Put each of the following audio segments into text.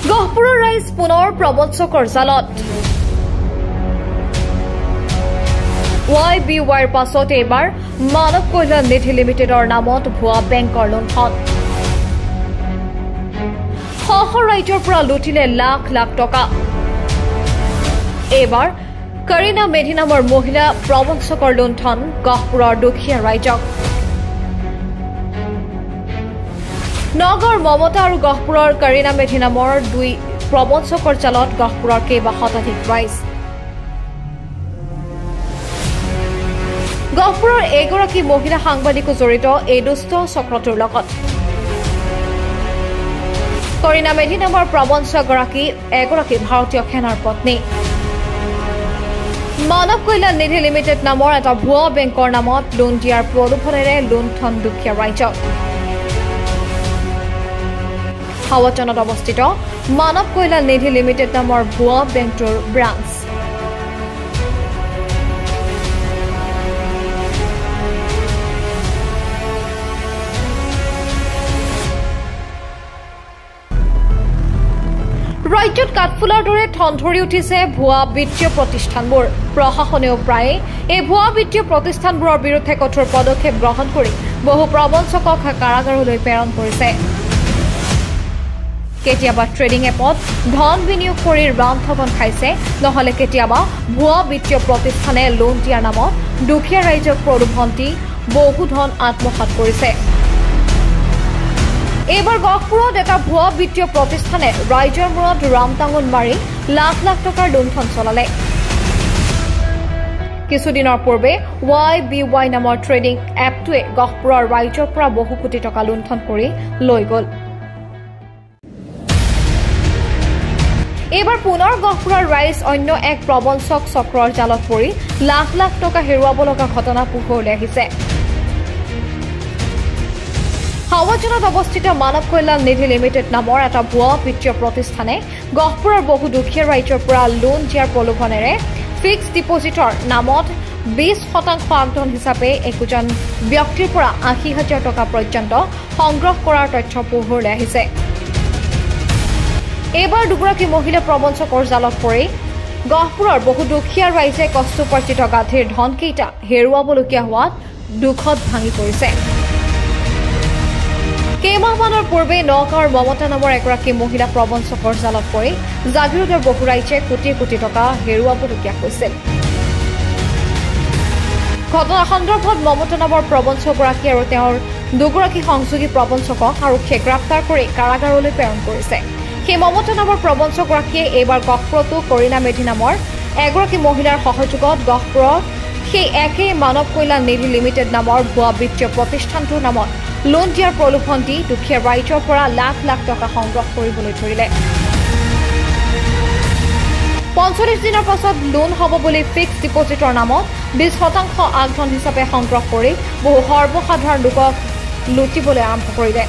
গহপুৰৰ ৰাইজ পুনৰ প্ৰবঞ্চকৰ জালত YBYৰ পাছত এইবাৰ মানৱ কল্যাণ নিধি লিমিটেডৰ নামত ভুৱা বেংকৰ লুণ্ঠন ৰাজ্যৰ পৰা লুটিলে লাখ লাখ টকা এইবাৰ কৰীনা মেধি নামৰ মহিলা প্ৰবঞ্চকৰ লুণ্ঠন গহপুৰৰ দুখীয়া ৰাইজক নগৰ মমতা আৰু গহপুৰৰ কৰীনা মেধি নামৰ দুই প্ৰবঞ্চকৰ জালত গহপুৰৰ কেইবা শতাধিক ৰাইজ গহপুৰৰ এগৰাকী মহিলা সাংবাদিকো জড়িত এই দুষ্ট চক্ৰটোৰ লগত কৰীনা মেধি নামৰ প্ৰবঞ্চকগৰাকী এগৰাকী ভাৰতীয় সেনাৰ পত্নী মানৱ কল্যাণ নিধি লিমিটেড নামৰ এটা ভুৱা বেংকৰ নামত লোন দিয়াৰ প্ৰলোভনেৰে লুণ্ঠন দুখীয়া ৰাইজক হাৱাজানত অৱস্থিত মানৱ কল্যাণ নিধি লিমিটেড নামৰ ভুৱা বেংকটোৰ ব্ৰাঞ্চ ৰাজ্যত কাঠফুলাৰ দৰে ঠনধৰি উঠিছে ভুৱা বিত্তীয় প্ৰতিষ্ঠানবোৰ প্ৰশাসনেও প্ৰায়ে এই ভুৱা বিত্তীয় প্ৰতিষ্ঠানবোৰৰ বিৰুদ্ধে কঠোৰ পদক্ষেপ গ্ৰহণ কৰি বহু প্ৰবঞ্চকক কাৰাগাৰলৈ প্ৰেৰণ কৰিছে কেতিয়াবা ট্ৰেডিং এপত ধন বিনিয়োগ কৰি ৰান্ধগন খাইছে নহলে কেতিয়াবা ভুৱা বিত্তীয় প্ৰতিষ্ঠানে লোন দিয়াৰ নামত দুখীয়া ৰাইজক প্ৰলোভন দি বহু ধন আত্মসাৎ কৰিছে এইবাৰ গহপুৰত এটা ভুৱা বিত্তীয় প্ৰতিষ্ঠানে ৰাইজৰ মূৰত ৰামটাঙন মাৰি লাখ লাখ টকাৰ লুণ্ঠন চলালে কিছুদিনৰ পূৰ্বে YBY নামৰ ট্ৰেডিং এপটোৱে গহপুৰৰ ৰাইজৰ পৰা বহু কোটি টকা লুণ্ঠন কৰি লৈ গ'ল এইবাৰ পুনৰ গহপুৰৰ ৰাইজ অন্য এক প্ৰবঞ্চক চক্ৰৰ জালত পৰি লাখ লাখ টকা হেৰুৱাব লগা ঘটনা পোহৰলৈ আহিছে হাৱাজানত অৱস্থিত মানৱ কল্যাণ নিধি লিমিটেড নামৰ এটা ভুৱা বিত্তীয় প্ৰতিষ্ঠানে গহপুৰৰ বহু দুখীয়া ৰাইজৰ পৰা লোন দিয়াৰ প্ৰলোভনেৰে ফিক্সড ডিপজিটৰ নামত 20% আগধন হিচাপে একোজন ব্যক্তিৰ পৰা 80,000 টকা পৰ্যন্ত সংগ্ৰহ কৰাৰ তথ্য পোহৰলৈ আহিছে এইবাৰ দুগৰাকী মহিলা প্ৰবঞ্চকৰ জালত পৰি গহপুৰৰ বহু দুখীয়া ৰাইজে কষ্টোপাৰ্জিত গাঁঠিৰ ধনকেইটা হেৰুৱাবলগীয়া হোৱাত দুখত ভাঙি পৰিছে কেইমাহমানৰ পূৰ্বে নগাঁৱৰ মমতা নামৰ এগৰাকী মহিলা প্ৰবঞ্চকৰ জালত পৰি জাগিৰোডৰ বহু ৰাইজে কোটি কোটি টকা হেৰুৱাবলগীয়া হৈছিল ঘটনা সন্দৰ্ভত মমতা নামৰ প্ৰবঞ্চকগৰাকী আৰু তেওঁৰ দুগৰাকী সংযোগী প্ৰবঞ্চকক আৰক্ষীয়ে গ্ৰেপ্তাৰ কৰি কাৰাগাৰলৈ প্ৰেৰণ কৰিছে সেই মমতা নামৰ প্ৰবঞ্চকগৰাকীয়ে এইবাৰ গহপুৰতো কৰীনা মেধি নামৰ এগৰাকী মহিলাৰ সহযোগত গহপুৰৰ সেই একেই মানৱ কল্যাণ নিধি লিমিটেড নামৰ ভুৱা বিত্তীয় প্ৰতিষ্ঠানটোৰ নামত লোন দিয়াৰ প্ৰলোভন দি দুখীয়া ৰাইজৰ পৰা লাখ লাখ টকা সংগ্ৰহ কৰিবলৈ ধৰিলে 45 দিনৰ পাছত লোন হ'ব বুলি ফিক্সড ডিপজিটৰ নামত 20% আগধন হিচাপে সংগ্ৰহ কৰি বহু সৰ্বসাধাৰণ লোকক লুটিবলৈ আৰম্ভ কৰিলে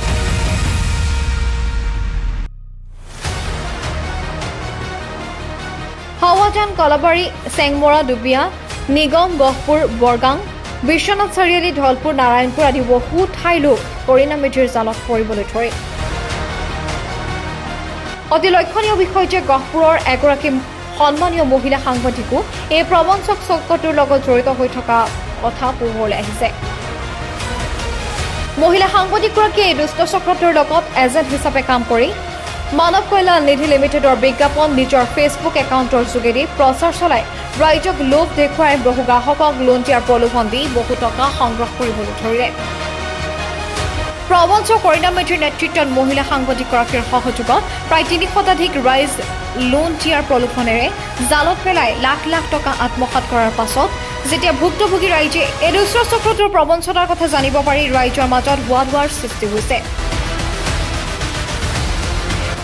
হাৱাজান কলাবাৰী চেংমৰা দুবিয়া নিগম গহপুৰ বৰগাং বিশ্বনাথ চাৰিআলি ধলপুৰ নাৰায়ণপুৰ আদি বহু ঠাই লোক কৰীনা মেধিৰ জালত পৰিবলৈ ধৰে অতি লক্ষণীয় বিষয় যে গহপুৰৰ এগৰাকী সন্মানীয় মহিলা সাংবাদিকো এই প্ৰবঞ্চক চক্ৰটোৰ লগত জড়িত হৈ থকা কথা পোহৰলৈ আহিছে মহিলা সাংবাদিকগৰাকীয়ে এই দুষ্ট চক্ৰটোৰ লগত এজেণ্ট হিচাপে কাম কৰি মানৱ কল্যাণ নিধি লিমিটেডৰ বিজ্ঞাপন নিজৰ ফেচবুক একাউণ্টৰ যোগেদি প্ৰচাৰ চলাই ৰাইজক লোভ দেখুৱাই বহু গ্ৰাহকক লোন দিয়াৰ প্ৰলোভন দি বহু টকা সংগ্ৰহ কৰিবলৈ ধৰিলে প্ৰবঞ্চক কৰীনা মেধিৰ নেতৃত্বত মহিলা সাংবাদিকগৰাকীৰ সহযোগত প্ৰায় 3 শতাধিক ৰাইজ লোন দিয়াৰ প্ৰলোভনেৰে জালত পেলাই লাখ লাখ টকা আত্মসাৎ কৰাৰ পাছত যেতিয়া ভুক্তভোগী ৰাইজে এই দুষ্ট চক্ৰটোৰ প্ৰবঞ্চনাৰ কথা জানিব পাৰি ৰাইজৰ মাজত হোৱাৰ সৃষ্টি হৈছে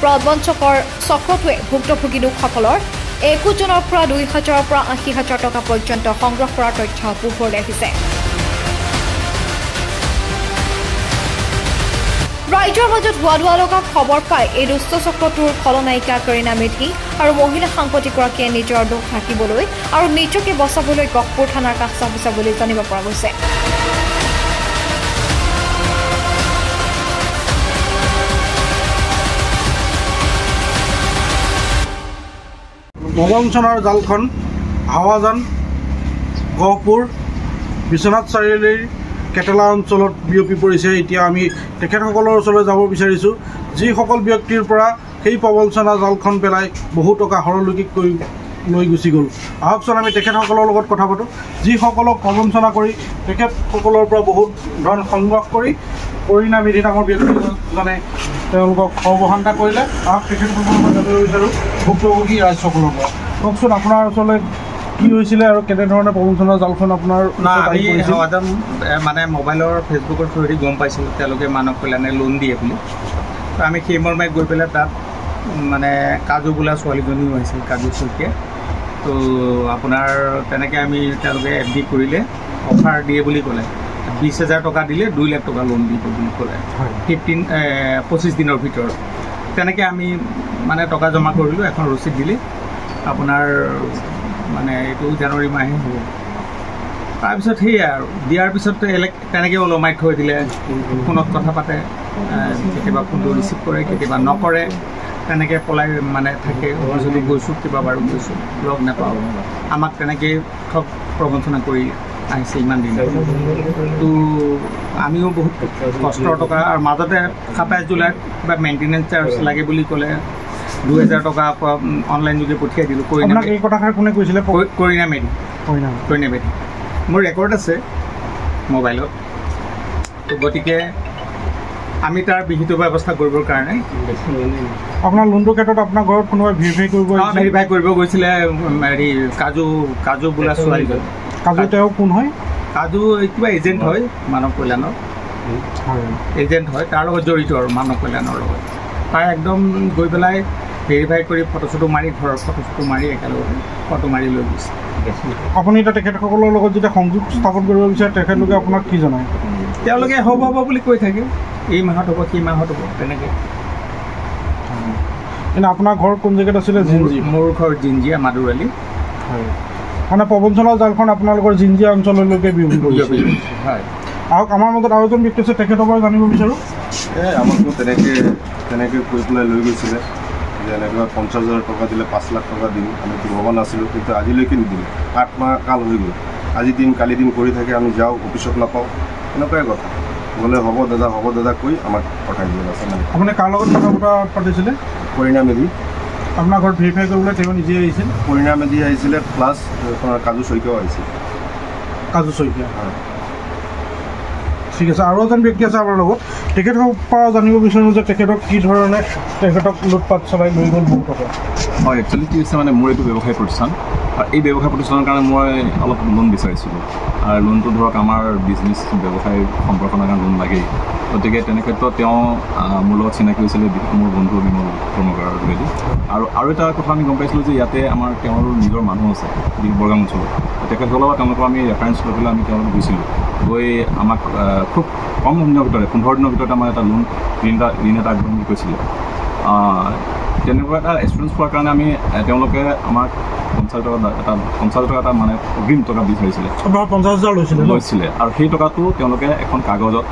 প্ৰবঞ্চকৰ চক্ৰটোৱে ভুক্তভোগী লোকসকলৰ 21 জনৰ পৰা 2,000 পৰা 80,000 টকা পৰ্যন্ত সংগ্ৰহ কৰাৰ তথ্য পোহৰলৈ আহিছে ৰাইজৰ মাজত হোৱা লগা খবৰ পাই এই দুষ্ট চক্ৰটোৰ খলনায়িকা কৰীনা মেধি আৰু মহিলা সাংবাদিকগৰাকীয়ে নিজৰ দোষ ঢাকিবলৈ আৰু নিজকে বচাবলৈ গহপুৰ থানাৰ কাষ চাপিছে বুলি জানিব পৰা গৈছে প্ৰবঞ্চনাৰ জালখন হাৱাজান গহপুৰ বিশ্বনাথ চাৰিআলিৰ কেটেলা অঞ্চলত বিয়পি পৰিছে। এতিয়া আমি তেখেতসকলৰ ওচৰলৈ যাব বিচাৰিছোঁ, যিসকল ব্যক্তিৰ পৰা সেই প্ৰবঞ্চনা জালখন পেলাই বহু টকা হৰলৌকিক কৰি লৈ গুচি গ'ল। আহকচোন আমি তেখেতসকলৰ লগত কথা পাতোঁ, যিসকলক প্ৰবঞ্চনা কৰি তেখেতসকলৰ পৰা বহুত ধন সংগ্ৰহ কৰি পৰিণামী নামৰ ব্যক্তিজনে তেওঁলোকক সৰ্বশান্তা কৰিলে। আহক তেখেতসকলৰ পৰা জানিব বিচাৰোঁ ভুক্তভোগী ৰাইজসকলৰ পৰা। কওকচোন আপোনাৰ ওচৰলৈ কি হৈছিলে আৰু কেনেধৰণে প্ৰবঞ্চনাৰ জালখন আপোনাৰ মানে মোবাইলৰ ফেচবুকৰ থ্ৰুদি গম পাইছিলোঁ তেওঁলোকে মানৱ কল্যাণে লোন দিয়ে বুলি। তো আমি সেই মৰ্মে গৈ পেলাই তাত মানে কাজু বোলা ছোৱালীজনীও আহিছিল, কাজু শইকীয়া। তো আপোনাৰ তেনেকৈ আমি তেওঁলোকে FD কৰিলে, অফাৰ দিয়ে বুলি ক'লে। 20,000 টকা দিলে 2 লাখ টকা লোন দিব বুলি ক'লে 25 দিনৰ ভিতৰত। তেনেকৈ আমি মানে টকা জমা কৰিলোঁ, এখন ৰচিদ দিলে আপোনাৰ মানে এইটো জানুৱাৰী মাহে হ'ব। তাৰপিছত সেয়াই আৰু দিয়াৰ পিছত তেনেকৈ ওলমাই থৈ দিলে, ফোনত কথা পাতে, কেতিয়াবা ফোনটো ৰিচিভ কৰে, কেতিয়াবা নকৰে, তেনেকৈ পলাই মানে থাকে। যদি গৈছোঁ কিবা বাৰু গৈছোঁ, লগ নাপাওঁ, আমাক তেনেকৈ ঠগ প্ৰবঞ্চনা কৰি আহিছে ইমান দিন। তো আমিও বহুত কষ্টৰ টকা আৰু মাজতে 27 জুলাইত কিবা মেইনটেনেঞ্চ চাৰ্জ লাগে বুলি ক'লে 2,000 টকা অনলাইন যোগে পঠিয়াই দিলোঁ। এই কথাষাৰ কোনে কৈছিলে? কৰিণা মেধি। মোৰ ৰেকৰ্ড আছে মোবাইলত। তো গতিকে আমি তাৰ বিহিত ব্যৱস্থা কৰিবৰ কাৰণে আপোনাৰ লোনটোৰ ক্ষেত্ৰত আপোনাৰ ঘৰত কোনোবাই ভেৰিফাই কৰিব গৈছিলে হেৰি কাজু বোলা ছোৱালীজন। কাজু তেওঁ কোন হয়? কাজু কিবা এজেণ্ট হয় মানৱ কল্যাণৰ, এজেণ্ট হয়, তাৰ লগত জড়িত আৰু মানৱ কল্যাণৰ লগত। তাই একদম গৈ পেলাই ভেৰিফাই কৰি ফটো চটো মাৰি, ঘৰৰ ফটো চটো মাৰি একেলগে ফটো মাৰি লৈ গৈছে। আপুনি এতিয়া তেখেতসকলৰ লগত যেতিয়া সংযোগ স্থাপন কৰিব বিচাৰে তেখেতলোকে আপোনাক কি জনায়? তেওঁলোকে হ'ব বুলি কৈ থাকে, এই মাহত হ'ব, সেই মাহত হ'ব, তেনেকৈ। এনে আপোনাৰ ঘৰ কোন জেগাত আছিলে? জিঞ্জি। মোৰ ঘৰ জিঞ্জিয়া মাদুৰালি। হয়, মানে প্ৰবঞ্চনাৰ জালখন আপোনালোকৰ জিঞ্জিয়া অঞ্চললৈকে বিয়পি পৰিছে। হয়। আহক আমাৰ মাজত আৰু এজন ব্যক্তি আছে, তেখেতৰ পৰা জানিব বিচাৰোঁ। আমাকো তেনেকৈ কৈ পেলাই লৈ গৈছিলে যে এনেকুৱা 50,000 টকা দিলে 5 লাখ টকা দিম। আমিতো ভবা নাছিলোঁ, কিন্তু আজিলৈকে নিদিলে। 8 মাহ কাল হৈ গ'ল। আজি দিন কালি দিন কৰি থাকে, আমি যাওঁ অফিচত নাপাওঁ, এনেকুৱাই কথা। গ'লে হ'ব দাদা কৈ আমাক পঠাই দিয়ে আছে। মানে আপুনি কাৰ লগত কথা বতৰা পাতিছিলে? কৰিণা মেধি। আপোনাৰ ঘৰত ভেৰিফাই কৰিবলৈ তেওঁ নিজে আহিছিল? কৰিণা মেধি আহিছিলে, প্লাছ কাজু শইকীয়াও আহিছিল। কাজু শইকীয়া, হয়, ঠিক আছে। আৰু এজন ব্যক্তি আছে আমাৰ লগত, তেখেতৰ পৰা জানিব বিচাৰোঁ যে তেখেতক কি ধৰণে তেখেতক লুটপাট চলাই লৈ গ'ল বহু টকা। হয়, একচুৱেলি কি হৈছে মানে মোৰ এইটো ব্যৱসায় প্ৰতিষ্ঠান, আৰু এই ব্যৱসায় প্ৰতিষ্ঠানৰ কাৰণে মই অলপ লোন বিচাৰিছিলোঁ। আৰু লোনটো ধৰক আমাৰ বিজনেছ ব্যৱসায় সম্পৰ্কণৰ কাৰণে লোন লাগেই। গতিকে তেনে ক্ষেত্ৰত তেওঁ মোৰ লগত চিনাকি হৈছিলে মোৰ বন্ধু বিমল কৰ্মকাৰৰ যোগেদি। আৰু এটা কথা আমি গম পাইছিলোঁ যে ইয়াতে আমাৰ তেওঁৰ নিজৰ মানুহ আছে বৰগাং অঞ্চলত। তেখেতসকলৰ লগত তেওঁলোকক আমি ৰেফাৰেঞ্চ লৈ পেলাই আমি তেওঁলোকক গৈছিলোঁ। গৈ আমাক খুব কম দিনৰ ভিতৰতে 15 দিনৰ ভিতৰতে আমাৰ এটা ঋণ এটা আগবঢ়াই কৈছিলে। তেনেকুৱা এটা এক্সপিৰিয়েঞ্চ পোৱাৰ কাৰণে আমি তেওঁলোকে আমাক 50,000 টকা এটা মানে অগ্ৰিম টকা বিচাৰিছিলে। 50,000 লৈছিলে। আৰু সেই টকাটো তেওঁলোকে এখন কাগজত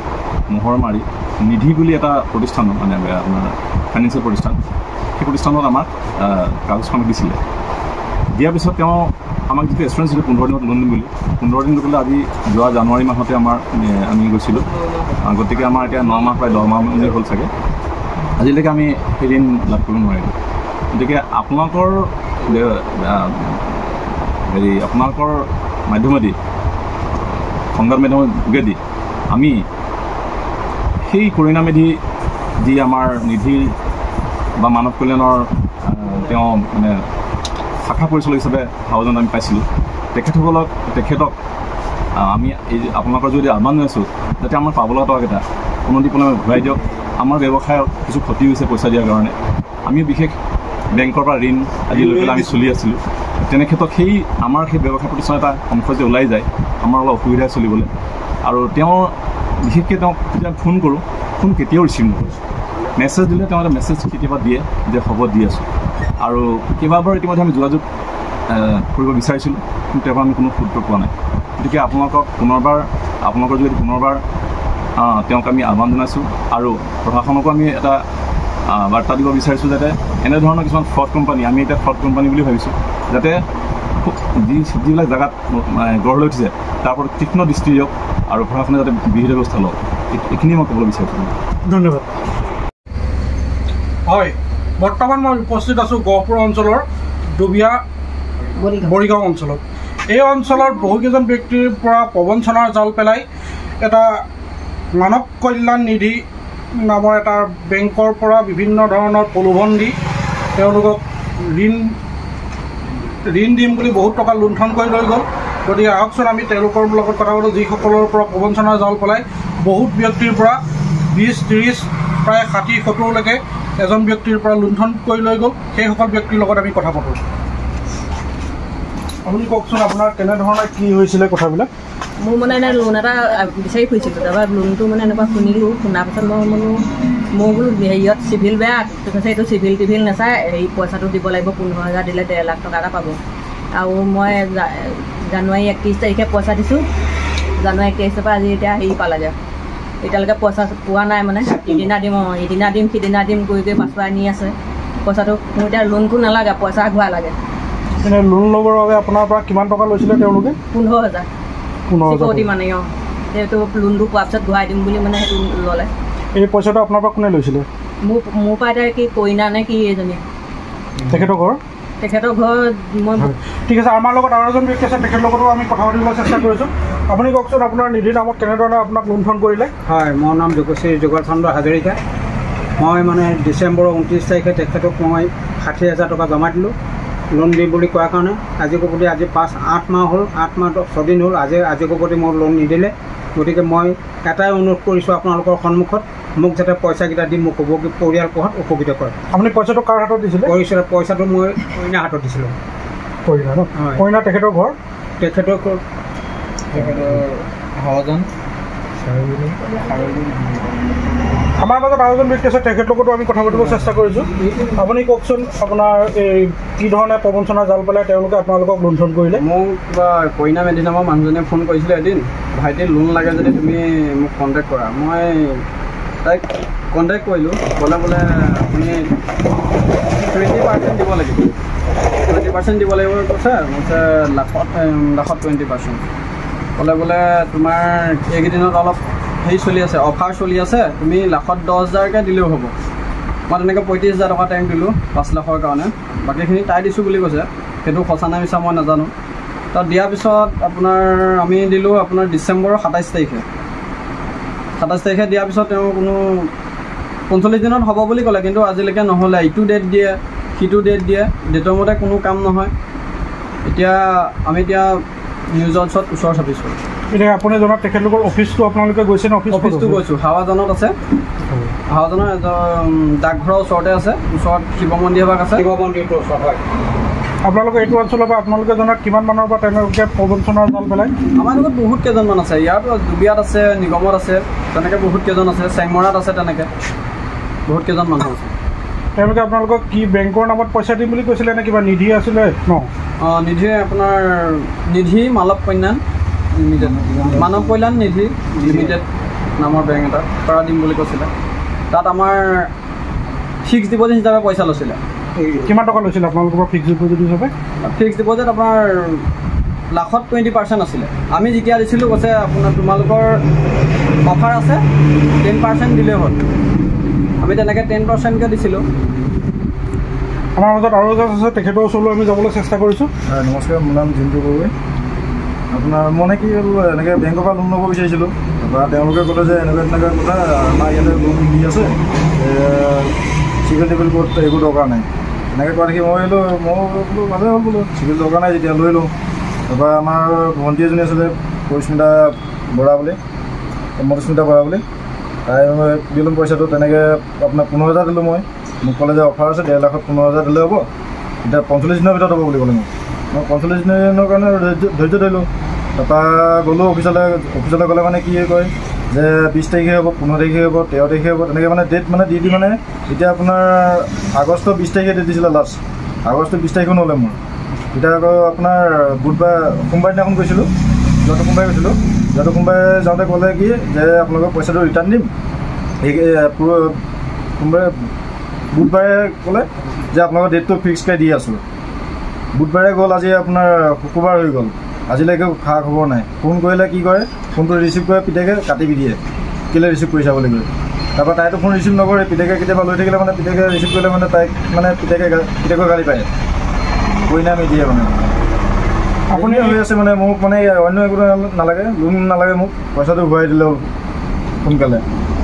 মোহৰ মাৰি নিধি বুলি এটা প্ৰতিষ্ঠান, মানে আপোনাৰ ফাইনেন্সিয়েল প্ৰতিষ্ঠান, সেই প্ৰতিষ্ঠানত আমাক কাগজখন দিছিলে। দিয়াৰ পিছত তেওঁ আমাক যিটো এক্সপিৰিয়েঞ্চ দিলে 15 দিনত লোন দিম বুলি, 15 দিন গ'লে আজি যোৱা জানুৱাৰী মাহতে আমি গৈছিলোঁ। গতিকে আমাৰ এতিয়া 9 মাহ প্ৰায় 10 মাহ হ'ল চাগে, আজিলৈকে আমি সেই ঋণ লাভ কৰিব নোৱাৰিলোঁ। গতিকে আপোনালোকৰ মাধ্যমেদি, সংবাদ মাধ্যমৰ যোগেদি আমি সেই কৰিণা মেধি যি আমাৰ নিধিৰ বা মানৱ কল্যাণৰ তেওঁ মানে শাখা পৰিচালক হিচাপে হাৱাজান আমি পাইছিলোঁ, তেখেতক আমি আপোনালোকৰ যদি আহ্বান জনাইছোঁ যাতে আমাৰ পাব লগা টকাকেইটা উন্নতিপূৰ্ণভাৱে ঘূৰাই দিয়ক। আমাৰ ব্যৱসায়ৰ কিছু ক্ষতি হৈছে পইচা দিয়াৰ কাৰণে। আমিও বিশেষ বেংকৰ পৰা ঋণ আদি লৈ পেলাই আমি চলি আছিলোঁ। তেনে ক্ষেত্ৰত আমাৰ সেই ব্যৱসায় প্ৰতিষ্ঠান এটা অংশ যে ওলাই যায়, আমাৰ অলপ অসুবিধাই চলিবলৈ। আৰু তেওঁ বিশেষকৈ তেওঁক যেতিয়া ফোন কৰোঁ, ফোন কেতিয়াও ৰিচিভ নকৰোঁ। মেছেজ দিলে তেওঁ এটা মেছেজ কেতিয়াবা দিয়ে যে হ'ব দি আছোঁ। আৰু কেইবাবাৰ ইতিমধ্যে আমি যোগাযোগ কৰিব বিচাৰিছিলোঁ, কিন্তু তেওঁৰ পৰা আমি কোনো সূত্ৰ পোৱা নাই। গতিকে আপোনালোকৰ যদি পুনৰবাৰ তেওঁক আমি আহ্বান জনাইছোঁ, আৰু প্ৰশাসনকো আমি এটা বাৰ্তা দিব বিচাৰিছোঁ যাতে এনেধৰণৰ কিছুমান ফ্ৰড কোম্পানী, আমি এতিয়া ফ্ৰড কোম্পানী বুলি ভাবিছোঁ, যাতে যিবিলাক জেগাত গঢ় লৈ উঠিছে তাৰ ওপৰত তীক্ষ্ণ দৃষ্টি দিয়ক আৰু প্ৰশাসনে যাতে বিহিত ব্যৱস্থা লওক। এইখিনি মই ক'বলৈ বিচাৰিছোঁ। ধন্যবাদ। হয়, বৰ্তমান মই উপস্থিত আছোঁ গহপুৰ অঞ্চলৰ ডুবিয়া বৰিগাঁও অঞ্চলত। এই অঞ্চলৰ বহুকেইজন ব্যক্তিৰ পৰা প্ৰবঞ্চনাৰ জাল পেলাই এটা মানৱ কল্যাণ নিধি নামৰ এটা বেংকৰ পৰা বিভিন্ন ধৰণৰ প্ৰলোভন দি তেওঁলোকক ঋণ দিম বুলি বহুত টকা লুণ্ঠন কৰি লৈ গ'ল। গতিকে আহকচোন আমি তেওঁলোকৰ লগত কথা পাতোঁ, যিসকলৰ পৰা প্ৰবঞ্চনাৰ জাল পেলাই বহুত ব্যক্তিৰ পৰা 20-30 প্ৰায় 60-70লৈকে এজন ব্যক্তিৰ পৰা লুণ্ঠন কৰি লৈ গ'ল। সেইসকল ব্যক্তিৰ লগত আমি কথা পাতোঁ। আপুনি কওকচোন আপোনাৰ কেনেধৰণে কি হৈছিলে কথাবিলাক? মোৰ মানে এনে লোন এটা বিচাৰি ফুৰিছিলোঁ, তাৰপৰা লোনটো মানে এনেকুৱা শুনিলোঁ, শুনাৰ পাছত মই বোলো হেৰিয়ত চিভিল বেয়া, কৈছে এইটো চিভিল নাচাই হেৰি পইচাটো দিব লাগিব, 15,000 দিলে 1.5 লাখ টকা এটা পাব। আৰু মই জানুৱাৰী 31 তাৰিখে পইচা দিছোঁ, জানুৱাৰী 21 পৰা আজি এতিয়া হেৰি পালেগৈ, এতিয়ালৈকে পইচা পোৱা নাই। মানে ইদিনা দিম সিদিনা দিম গৈ পাছুৱাই নি আছে পইচাটো। মোৰ এতিয়া লোনটো নালাগে, পইচা ঘূৰাই লাগে। এনে লোন ল'বৰ বাবে আপোনাৰ পৰা কিমান টকা লৈছিলে তেওঁলোকে? 15,000 চিকিউৰিটি মানে। সেইটো লোনটো পোৱাৰ পিছত ঘূৰাই দিম বুলি মানে সেইটো ল'লে। এই পইচাটো আপোনাৰ পৰা কোনে লৈছিলে? মোৰ পৰা এতিয়া কি কইনা নে কি এজনী? তেখেতৰ ঘৰ মই। ঠিক আছে, আমাৰ লগত আৰু এজন ব্যক্তি আছে, তেখেতৰ লগতো আমি কথা পাতিবলৈ চেষ্টা কৰিছোঁ। আপুনি কওকচোন আপোনাৰ নিধিৰ নামত কেনেধৰণে আপোনাক লুণ্ঠন কৰিলে? হয়, মোৰ নাম যোগশ্ৰী যোগচন্দ্ৰ হাজৰিকা। মই মানে ডিচেম্বৰৰ 29 তাৰিখে তেখেতক মই 60,000 টকা জমা দিলোঁ লোন দিম বুলি কোৱাৰ কাৰণে। আজি ক'বদি আজি 8 মাহ হ'ল, 8 মাহ 6 দিন হ'ল, আজি ক'বদি মোৰ লোন নিদিলে। গতিকে মই এটাই অনুৰোধ কৰিছোঁ আপোনালোকৰ সন্মুখত, মোক যাতে পইচাকেইটা দি মোক পৰিয়াল পোহাত উপকৃত কৰে। আপুনি পইচাটো কাৰ হাতত দিছিলে? পইচাটো মই কইনাৰ হাতত দিছিলোঁ। কইনা ন? কইনা তেখেতৰ ঘৰ? তেখেতৰ আমাৰ মাজত আৰু এজন ব্যক্তি আছে, তেখেতৰ লগতো আমি কথা পাতিব চেষ্টা কৰিছোঁ। আপুনি কওকচোন আপোনাৰ এই কি ধৰণে প্ৰবঞ্চনাৰ জাল পেলাই তেওঁলোকে আপোনালোকক লুণ্ঠন কৰিলে? মোক কিবা কইনা মেধি নামৰ মানুহজনীয়ে ফোন কৰিছিলে এদিন, ভাইটি লোন লাগে যদি তুমি মোক কণ্টেক্ট কৰা। মই তাইক কণ্টেক্ট কৰিলোঁ, বোলে আপুনি 20% দিব লাগিব, 20% দিব লাগিব কৈছে। কৈছে লাখত 20%। বোলে তোমাৰ এইকেইদিনত অলপ হেৰি চলি আছে, অফাৰ চলি আছে, তুমি লাখত 10,000কৈ দিলেও হ'ব। মই তেনেকৈ 35,000 টকা টাইম দিলোঁ 5 লাখৰ কাৰণে, বাকীখিনি তাই দিছোঁ বুলি কৈছে। সেইটো সঁচা নে মিছা মই নাজানো। তাত দিয়াৰ পিছত আমি দিলোঁ আপোনাৰ ডিচেম্বৰৰ 27 তাৰিখে। 27 তাৰিখে দিয়াৰ পিছত তেওঁ কোনো 45 দিনত হ'ব বুলি ক'লে, কিন্তু আজিলৈকে নহ'লে। ইটো ডেট দিয়ে, সিটো ডেট দিয়ে, ডেটৰ মতে কোনো কাম নহয়। আমি এতিয়া নিউজ অঞ্চলত ওচৰ চাপিছোঁ। এতিয়া আপুনি জনাত তেখেতলোকৰ অফিচটো আপোনালোকে গৈছে নে? অফিচটো গৈছোঁ, হাৱাজানত আছে। হাৱাজানৰ ডাকঘৰৰ ওচৰতে আছে, ওচৰত শিৱ মন্দিৰ এভাগ আছে। শিৱ মন্দিৰটোৰ ওচৰত হয়। আপোনালোকে এইটো অঞ্চলৰ পৰা আপোনালোকে জনাত কিমান মানৰ পৰা তেওঁলোকে প্ৰবঞ্চনাৰ জাল পেলাই? আমাৰ লগত বহুত কেইজনমান আছে, ইয়াৰ পৰা ডুবিয়াত আছে, নিগমত আছে, তেনেকৈ বহুত কেইজন আছে, চেংমৰাত আছে, তেনেকৈ বহুত কেইজন মানুহ আছে। তেওঁলোকে আপোনালোকক কি বেংকৰ নামত পইচা দিম বুলি কৈছিলে নে কিবা নিধি আছিলে ন? নিধি আপোনাৰ মানৱ কল্যাণ লিমিটেড, মানৱ কল্যাণ নিধি লিমিটেড নামৰ বেংক এটা পৰা দিম বুলি কৈছিলে। তাত আমাৰ ফিক্সড ডিপ'জিট হিচাপে পইচা লৈছিলে। কিমান টকা লৈছিলে আপোনালোকৰ পৰা ফিক্সড ডিপ'জিট হিচাপে? ফিক্সড ডিপ'জিট আপোনাৰ লাখত 20% আছিলে। আমি যেতিয়া দিছিলোঁ কৈছে তোমালোকৰ অফাৰ আছে, 10% দিলেই হ'ল। আমি তেনেকৈ 10%কৈ দিছিলোঁ। আমাৰ মাজত আৰু এজন আছে, তেখেতৰ ওচৰলৈ আমি যাবলৈ চেষ্টা কৰিছোঁ। নমস্কাৰ, মোৰ নাম জিন্তু গগৈ। আপোনাৰ মানে কি হ'ল, এনেকৈ বেংকৰ পৰা লোন ল'ব বিচাৰিছিলোঁ। তাৰপৰা তেওঁলোকে ক'লে যে এনেকুৱা কথা, আমাৰ ইয়াতে লোন দি আছে, চিভিল টিভিল ক'ত একো দৰকাৰ নাই। এনেকৈ কোৱা দেখি মই বোলো ভালেই হ'ল বোলো, চিভিল দৰকাৰ নাই যেতিয়া লৈ লওঁ। তাৰপৰা আমাৰ ভণ্টি এজনী আছিলে, মধুস্মিতা বৰা বুলি, তাই দিলোঁ পইচাটো। তেনেকৈ আপোনাৰ 15,000 দিলোঁ মই। মোক ক'লে যে অফাৰ আছে, 1.5 লাখত 15,000 দিলে হ'ব। এতিয়া 45 দিনৰ ভিতৰত হ'ব বুলি ক'লে মোক। মই 45 দিনৰ কাৰণে ধৈৰ্য ধৰিলোঁ। তাৰপৰা গ'লোঁ অফিচলৈ গ'লে মানে কি কয় যে 20 তাৰিখে হ'ব, 15 তাৰিখে হ'ব, 13 তাৰিখে হ'ব, তেনেকৈ মানে ডেট মানে দি মানে এতিয়া আপোনাৰ আগষ্টৰ 20 তাৰিখে ডেট দিছিলে লাষ্ট। আগষ্টৰ 20 তাৰিখো নহ'লে মোৰ। এতিয়া আকৌ আপোনাৰ সোমবাৰ দিনাখন গৈছিলোঁ, যোৱাটো সোমবাৰে যাওঁতে ক'লে কি যে আপোনালোকৰ পইচাটো ৰিটাৰ্ণ দিম, সোমবাৰে বুধবাৰে ক'লে যে আপোনালোকৰ ডেটটো ফিক্স কৰি দি আছোঁ। বুধবাৰে গ'ল, আজি আপোনাৰ শুক্ৰবাৰ হৈ গ'ল, আজিলৈকে খা খবৰ নাই। ফোন কৰিলে কি কৰে, ফোনটো ৰিচিভ কৰে পিতেকে কাটি দিয়ে, কেলৈ ৰিচিভ কৰি চাবলৈ গ'লে। তাৰপৰা তাইতো ফোন ৰিচিভ নকৰে, পিতেকে কেতিয়াবা লৈ থাকিলে মানে পিতেকে ৰিচিভ কৰিলে মানে তাইক মানে পিতেকৰ গালি পায়, পৰিণামে দিয়ে মানে। আপুনি হৈ আছে মানে মোক মানে অন্য একো নালাগে, লোন নালাগে মোক, পইচাটো ঘূৰাই দিলে হ'ল সোনকালে।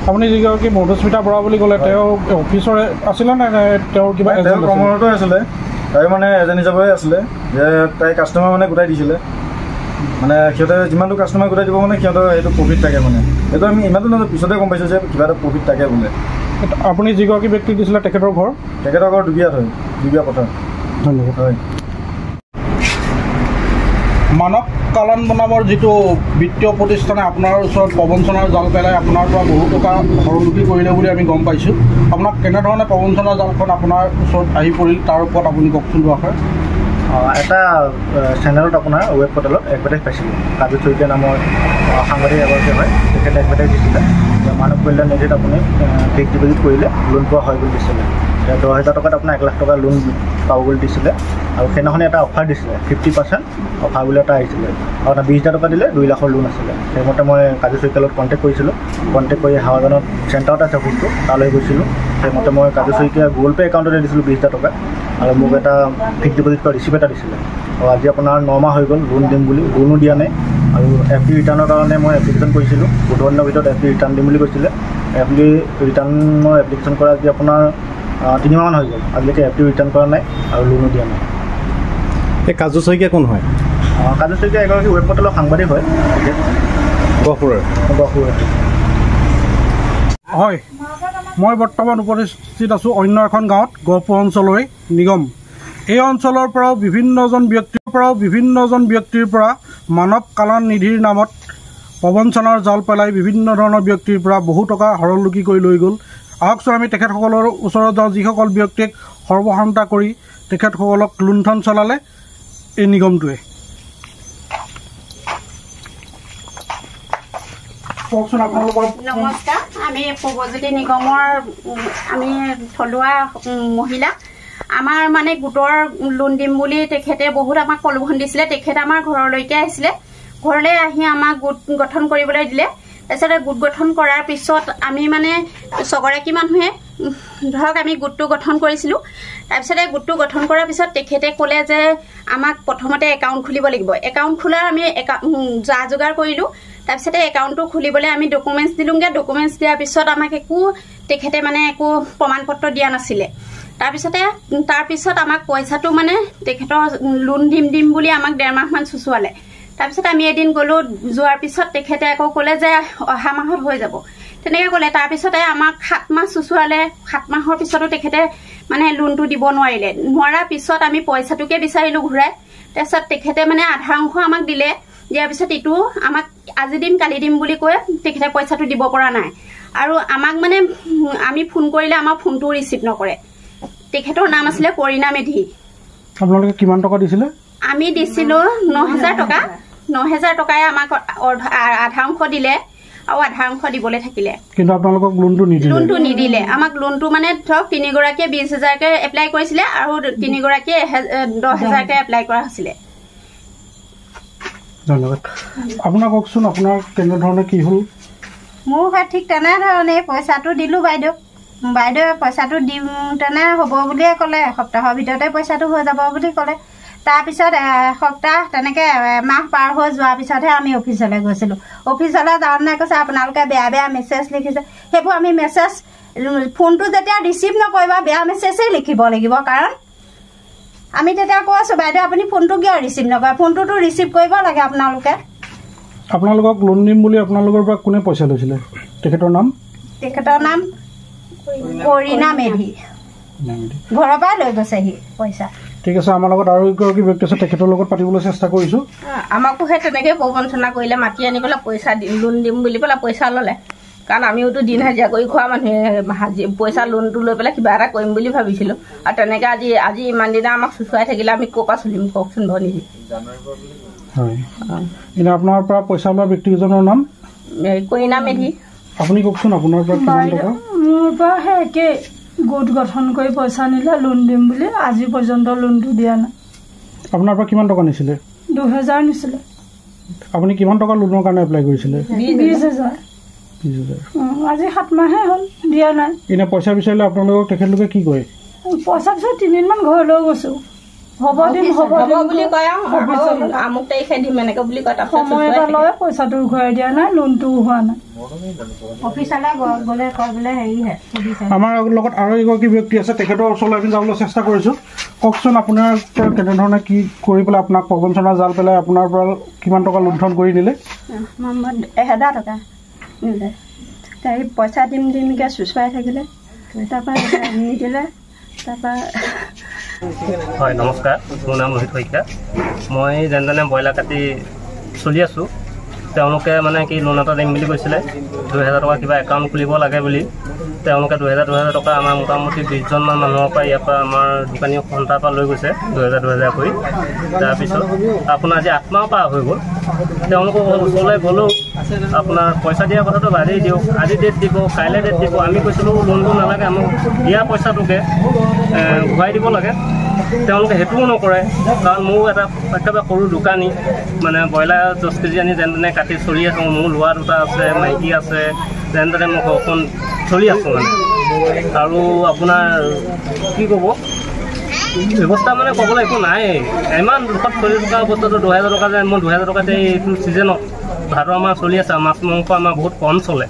আপুনি যিগৰাকী মধুস্মিতা বৰা বুলি ক'লে তেওঁ অফিচৰে আছিলে নে তেওঁৰ কিবা তেওঁ কৰ্মৰত আছিলে? তাই মানে এজেণ্ট হিচাপে আছিলে, যে তাই কাষ্টমাৰ মানে গোটাই দিছিলে, মানে সিহঁতে যিমানটো কাষ্টমাৰ গোটাই দিব মানে সিহঁতৰ সেইটো প্ৰফিট থাকে মানে। সেইটো আমি ইমানটো নহয়, পিছতে গম পাইছোঁ যে কিবা এটা প্ৰফিট থাকে বোলে। আপুনি যিগৰাকী ব্যক্তিক দিছিলে তেখেতৰ ঘৰ দুবিয়াত হয়, দুবিয়া পথাৰ। ধন্যবাদ। হয়। মানৱ কল্যাণ নামৰ যিটো বিত্তীয় প্ৰতিষ্ঠানে আপোনাৰ ওচৰত প্ৰবঞ্চনাৰ জাল পেলাই আপোনাৰ পৰা বহু টকা হৰলুকি কৰিলে বুলি আমি গম পাইছোঁ। আপোনাক কেনেধৰণে প্ৰবঞ্চনাৰ জালখন আপোনাৰ ওচৰত আহি পৰিল তাৰ ওপৰত আপুনি কওকচোন হয়। এটা চেনেলত আপোনাৰ ৱেব পৰ্টেলত এডভাৰটাইজ পাইছিলোঁ। কাজু শইকীয়া নামৰ সাংবাদিক এগৰাকী হয়, তেখেতে এডভাৰটাইজ দিছিলে যে মানৱ কল্যাণ নিধিত আপুনি ফিক্সড ডিপজিট কৰিলে লোন পোৱা হয় বুলি দিছিলে। 10,000 টকাত আপোনাৰ 1 লাখ টকা লোন পাব বুলি দিছিলে, আৰু সেইদিনাখনি এটা অফাৰ দিছিলে, 50% অফাৰ বুলি এটা আহিছিলে, আৰু এটা 20,000 টকা দিলে 2 লাখৰ লোন আছিলে। সেইমতে মই কাজু শইকীয়াৰ লগত কণ্টেক্ট কৰিছিলোঁ। কণ্টেক্ট কৰি হাৱাজানত চেণ্টাৰত আছে অফিচটো, তালৈ গৈছিলোঁ। সেইমতে মই কাজু শইকীয়া গুগল পে' একাউণ্টতে দিছিলোঁ 20,000 টকা, আৰু মোক এটা ফিক্সড ডিপজিট কৰা ৰিচিপ্ট এটা দিছিলে। আৰু আজি আপোনাৰ 9 মাহ হৈ গ'ল লোন দিম বুলি, লোনো দিয়া নাই। আৰু FD ৰিটাৰ্ণৰ কাৰণে মই এপ্লিকেশ্যন কৰিছিলোঁ, 14 দিনৰ ভিতৰত FD ৰিটাৰ্ণ দিম বুলি কৈছিলে। FD ৰিটাৰ্ণৰ এপ্লিকেশ্যন কৰা আজি আপোনাৰ 3 মাহমান হৈ গ'ল, আজিলৈকে FD ৰিটাৰ্ণ কৰা নাই আৰু লোনো দিয়া নাই। এই কাজু শইকীয়া কোন হয়? কাজু শইকীয়া এগৰাকী ৱেব পৰ্টেলৰ সাংবাদিক হয়, গহপুৰৰ। হয়, মই বৰ্তমান উপস্থিত আছোঁ অন্য এখন গাঁৱত, গহপুৰ অঞ্চলৰে নিগম। এই অঞ্চলৰ পৰাও বিভিন্নজন ব্যক্তিৰ পৰা মানৱ কল্যাণ নিধিৰ নামত প্ৰবঞ্চনাৰ জাল পেলাই বিভিন্ন ধৰণৰ ব্যক্তিৰ পৰা বহু টকা হৰলুকি কৰি লৈ গ'ল। আহকচোন আমি তেখেতসকলৰ ওচৰত যাওঁ, যিসকল ব্যক্তিক সৰ্বসান্তা কৰি তেখেতসকলক লুণ্ঠন চলালে এই নিগমটোৱে। নমস্কাৰ, আমি পূৰ্বজ্যোতি নিগমৰ আমি থলুৱা মহিলা। আমাৰ মানে গোটৰ লোন দিম বুলি তেখেতে বহুত আমাক প্ৰলোভন দিছিলে। তেখেতে আমাৰ ঘৰলৈকে আহিছিলে, ঘৰলৈ আহি আমাক গোট গঠন কৰিবলৈ দিলে। তাৰপিছতে গোট গঠন কৰাৰ পিছত আমি মানে 6গৰাকী মানুহে ধৰক আমি গোটটো গঠন কৰিছিলোঁ। তাৰপিছতে গোটটো গঠন কৰাৰ পিছত তেখেতে ক'লে যে আমাক প্ৰথমতে একাউণ্ট খুলিব লাগিব। একাউণ্ট খোলাৰ আমি যা যোগাৰ কৰিলোঁ। তাৰপিছতে একাউণ্টটো খুলিবলৈ আমি ডকুমেণ্টছ দিলোঁগৈ। ডকুমেণ্টছ দিয়াৰ পিছত আমাক তেখেতে মানে একো প্ৰমাণ পত্ৰ দিয়া নাছিলে। তাৰপিছত আমাক পইচাটো মানে তেখেতৰ লোন দিম বুলি আমাক 1.5 মাহমান চুচুৱালে। তাৰপিছত আমি এদিন গ'লোঁ, যোৱাৰ পিছত তেখেতে আকৌ ক'লে যে অহা মাহত হৈ যাব, তেনেকৈ ক'লে। তাৰপিছতে আমাক 7 মাহ চুচুৱালে। 7 মাহৰ পিছতো তেখেতে মানে লোনটো দিব নোৱাৰিলে। নোৱাৰাৰ পিছত আমি পইচাটোকে বিচাৰিলোঁ ঘূৰাই। তাৰপিছত তেখেতে মানে আধা অংশ আমাক দিলে। দিয়াৰ পিছত ইটো আমাক আজি দিম কালি দিম বুলি কৈ তেখেতে পইচাটো দিব পৰা নাই। আৰু আমাক মানে আমি ফোন কৰিলে আমাৰ ফোনটো ৰিচিভ নকৰে। তেখেতৰ নাম আছিলে পৰিণা মেধি। আপোনালোকে কিমান টকা দিছিলে? আমি দিছিলোঁ 9,000 টকা। 9,000 টকাই আমাক আধা অংশ দিলে আৰু আধা অংশ দিবলৈ থাকিলে, কিন্তু আপোনালোকক লোনটো নিদিলে। আমাক লোনটো মানে ধৰক 3গৰাকীয়ে 20,000কে এপ্লাই কৰিছিলে আৰু 3গৰাকীয়ে 10,000কে এপ্লাই কৰা হৈছিলে। ধন্যবাদ। আপোনাৰ কওকচোন, আপোনাৰ কেনেধৰণে কি হ'ল? মোৰ ঠিক তেনেধৰণে পইচাটো দিলোঁ বাইদেৱে পইচাটো দিম তেনে হ'ব বুলিয়ে ক'লে। এসপ্তাহৰ ভিতৰতে পইচাটো হৈ যাব বুলি ক'লে। তাৰপিছত এসপ্তাহ তেনেকৈ এমাহ পাৰ হৈ যোৱাৰ পিছতহে আমি অফিচলৈ গৈছিলোঁ। অফিচলৈ যাওঁতে কৈছে আপোনালোকে বেয়া মেছেজ লিখিছে। সেইবোৰ আমি মেছেজ ফোনটো যেতিয়া ৰিচিভ নকৰিব বেয়া মেছেজেই লিখিব লাগিব, কাৰণ আমি তেতিয়া কৈছোঁ বাইদেউ আপুনি ফোনটো কিয় ৰিচিভ নকৰে, ফোনটোতো ৰিচিভ কৰিব লাগে আপোনালোকে। আপোনালোকক লোন দিম বুলি আপোনালোকৰ পৰা কোনে পইচা লৈছিলে? তেখেতৰ নাম পৰিণা মেধি। ঘৰৰ পৰাই লৈ গৈছেহি পইচা। ঠিক আছে, আমাৰ লগত আৰু এগৰাকী ব্যক্তি আছে, তেখেতৰ লগত পাতিবলৈ চেষ্টা কৰিছোঁ। আমাকো সেই তেনেকৈ প্ৰবঞ্চনা কৰিলে, মাতি আনি পেলাই পইচা লোন দিম বুলি পেলাই পইচা ল'লে। কাৰণ আমিওতো দিন হাজিৰা কৰি খোৱা মানুহে, পইচা লোনটো লৈ পেলাই কিবা এটা কৰিম বুলি ভাবিছিলোঁ। আৰু তেনেকৈ আজি ইমান দিনা আমাক চুচুৱাই থাকিলে আমি ক'ৰ পৰা চলিম কওকচোন বাৰু নিজে। হয়, এতিয়া আপোনাৰ পৰা পইচা লোৱা ব্যক্তিজনৰ নাম কৰিণা মেধি। আপুনি কওকচোন আপোনাৰ পৰা কিমান টকা? মোৰ পৰা সেই একেই গোট গঠন কৰি পইচা নিলে লোন দিম বুলি আজি পৰ্যন্ত লোনটো দিয়া নাই আপোনাৰ পৰা কিমান টকা নিছিলে 2000 নিছিলে আপুনি কিমান টকা লোনৰ কাৰণে এপ্লাই কৰিছিলে 20000 আজি 7 মাহে হ'ল দিয়া নাই ইনে পইচা বিচাৰিলে আপোনালোকক তেখেতলোকে কি কয় পইচা পিছত 3 দিনমান ঘৰলৈ গৈছো হ'ব বুলি কয় আমুক তাৰিখে দিম এনেকৈ বুলি কয় সময় এটা লয় পইচাটো ঘূৰাই দিয়া নাই লোনটো হোৱা নাই অফিচাৰলৈ গ'লে কয় বোলে হেৰিহে আমাৰ লগত আৰু এগৰাকী ব্যক্তি আছে তেখেতৰ ওচৰলৈ আমি যাবলৈ চেষ্টা কৰিছোঁ কওকচোন আপোনাৰ কেনেধৰণে কি কৰি পেলাই আপোনাক প্ৰবঞ্চনা জাল পেলাই আপোনাৰ পৰা কিমান টকা লুণ্ঠন কৰি নিলে 1000 টকা নিলে তাই পইচা দিমকৈ চুচুৱাই থাকিলে তাৰপৰা নিদিলে তাৰপৰা হয় নমস্কাৰ মোৰ নাম ৰোহিত শইকীয়া মই যেনে ব্ৰইলাৰ কাটি চলি আছোঁ তেওঁলোকে মানে কি লোন এটা দিম বুলি কৈছিলে 2000 টকা কিবা একাউণ্ট খুলিব লাগে বুলি তেওঁলোকে 2000 টকা আমাৰ মোটামুটি 20জনমান মানুহৰ পৰা ইয়াৰ পৰা আমাৰ দোকানী সন্থাৰ পৰা লৈ গৈছে 2000 কৰি তাৰপিছত আপোনাৰ আজি 8 মাহ পাৰ হৈ গ'ল তেওঁলোকৰ ওচৰলৈ গ'লেও আপোনাৰ পইচা দিয়া কথাটো বাদেই দিয়ক আজি ডেট দিব কাইলৈ ডেট দিব আমি কৈছিলোঁ লোনটো নালাগে আমাক দিয়া পইচাটোকে ঘূৰাই দিব লাগে তেওঁলোকে সেইটোও নকৰে কাৰণ মোৰ এটা একেবাৰে সৰু দোকানী মানে ব্ৰইলাৰ 10 কেজি আনি যেনে কাটি চলি আছোঁ মোৰ ল'ৰা দুটা আছে মাইকী আছে যেনে মই ঘৰখন চলি আছোঁ মানে আৰু আপোনাৰ কি ক'ব ব্যৱস্থা মানে ক'বলৈ একো নাই ইমান দুখত চলি থকা অৱস্থাটো 2000 টকা যে মই 2000 টকাতে এইটো ছিজনত ভাতৰ আমাৰ চলি আছে মাছ মাংস আমাৰ বহুত কম চলে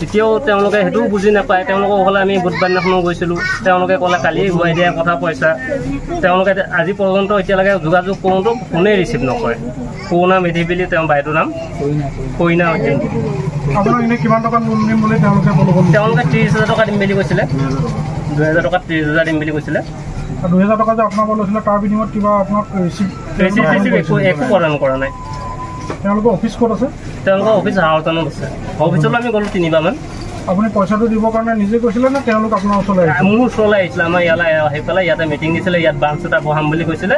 এতিয়াও তেওঁলোকে সেইটোও বুজি নাপায় তেওঁলোকৰ হ'লে আমি বুধবাৰ দিনাখনো গৈছিলোঁ তেওঁলোকে ক'লে কালিয়ে ঘূৰাই দিয়া কথা পইচা তেওঁলোকে আজি পৰ্যন্ত এতিয়ালৈকে যোগাযোগ কৰোঁতেও ফোনেই ৰিচিভ নকৰে কৰুণা মেধি বুলি তেওঁ বাইদেউৰ নাম কইনা তেওঁলোকে 30000 টকা দিম বুলি কৈছিলে 2000 টকা 30000 দিম বুলি কৈছিলে 2000 টকা যে আপোনাক লৈছিলে তাৰ বিনিময়ত কিবা আপোনাক ৰিচিভ একো প্ৰদান কৰা নাই তেওঁলোকৰ অফিচ ক'ত আছে তেওঁলোকৰ অফিচ হাওৰটানত আছে অফিচলৈ আমি গ'লোঁ 3বাৰমান আপুনি পইচাটো দিবৰ কাৰণে নিজে কৈছিলে নে তেওঁলোক আপোনাৰ ওচৰলৈ আহিছিলে মোৰ ওচৰলৈ আহিছিলে আমাৰ ইয়ালৈ আহি পেলাই ইয়াতে মিটিং দিছিলে ইয়াত ব্ৰাঞ্চ এটা বহাম বুলি কৈছিলে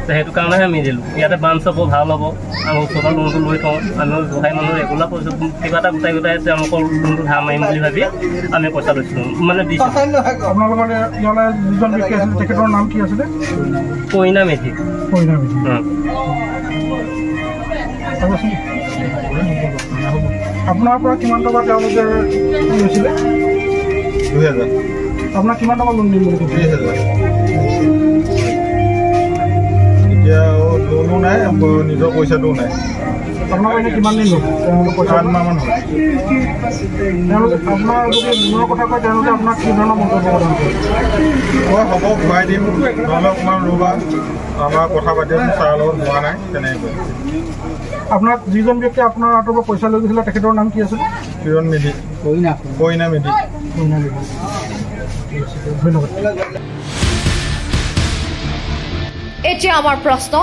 সেইটো কাৰণেহে আমি দিলোঁ ইয়াতে ব্ৰাঞ্চ হ'ব ভাল হ'ব আমি ওচৰৰ লোনটো লৈ থওঁ আমি গোহাই মানুহ ৰেগুলাৰ পইচা কিবা এটা গোটাই তেওঁলোকৰ লোনটো ধাৰ মাৰিম বুলি ভাবি আমি পইচা লৈছিলোঁ মানে দিছোঁ আপোনালোকৰ ইয়ালৈ যিজন ব্যক্তি আছিলে তেখেতৰ নাম কি আছিলে কইনা মেধি আপোনাৰ পৰা কিমান টকা তেওঁলোকে লৈছিলে 2000 আপোনাক কিমান টকা লোন দিম বুলি কৈছে 20000 এতিয়া লোনো নাই নিজৰ পইচাটোও নাই আপোনাক এনে কিমান দিন ল'ব তেওঁলোকে পইচা 8 মাহমান হ'ল তেওঁলোকে আপোনাৰ যদি লোনৰ কথা কয় তেওঁলোকে আপোনাক কি ধৰণৰ মন্তব্য প্ৰদান কৰে মই হ'ব ঘূৰাই দিম নহ'লে অকণমান ৰ'বা আমাৰ কথা পাতিম ছাৰৰ লগত হোৱা নাই তেনেকৈ আপোনাক যিজন ব্যক্তি আপোনাৰ হাতৰ পৰা পইচা লৈ গৈছিলে তেখেতৰ নাম কি আছিল কিৰণ মেধি কইনা মেধি ধন্যবাদ এতিয়া আমাৰ প্ৰশ্ন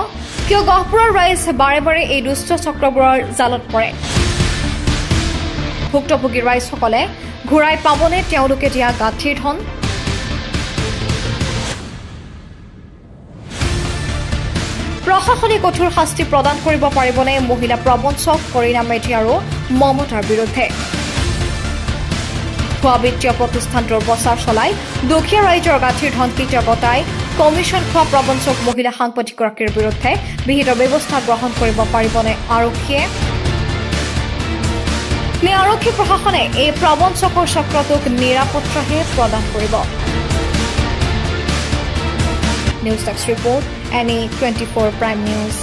কিয় গহপুৰৰ ৰাইজ বাৰে বাৰে এই দুষ্ট চক্ৰবোৰৰ জালত পৰে ভুক্তভোগী ৰাইজসকলে ঘূৰাই পাবনে তেওঁলোকে দিয়া গাঁঠিৰ ধন প্ৰশাসনে কঠোৰ শাস্তি প্ৰদান কৰিব পাৰিবনে মহিলা প্ৰবঞ্চক কৰীনা মেধি আৰু মমতাৰ বিৰুদ্ধে খোৱা বিত্তীয় প্ৰতিষ্ঠানটোৰ প্ৰচাৰ চলাই দুখীয়া ৰাইজৰ গাঁঠিৰ ধন কেতিয়া গতাই কমিশ্যন খোৱা প্ৰবঞ্চক মহিলা সাংবাদিকগৰাকীৰ বিৰুদ্ধে বিহিত ব্যৱস্থা গ্ৰহণ কৰিব পাৰিবনে আৰক্ষীয়ে নে আৰক্ষী প্ৰশাসনে এই প্ৰবঞ্চকৰ চক্ৰটোক নিৰাপত্তাহে প্ৰদান কৰিব news desk report NE24 Prime News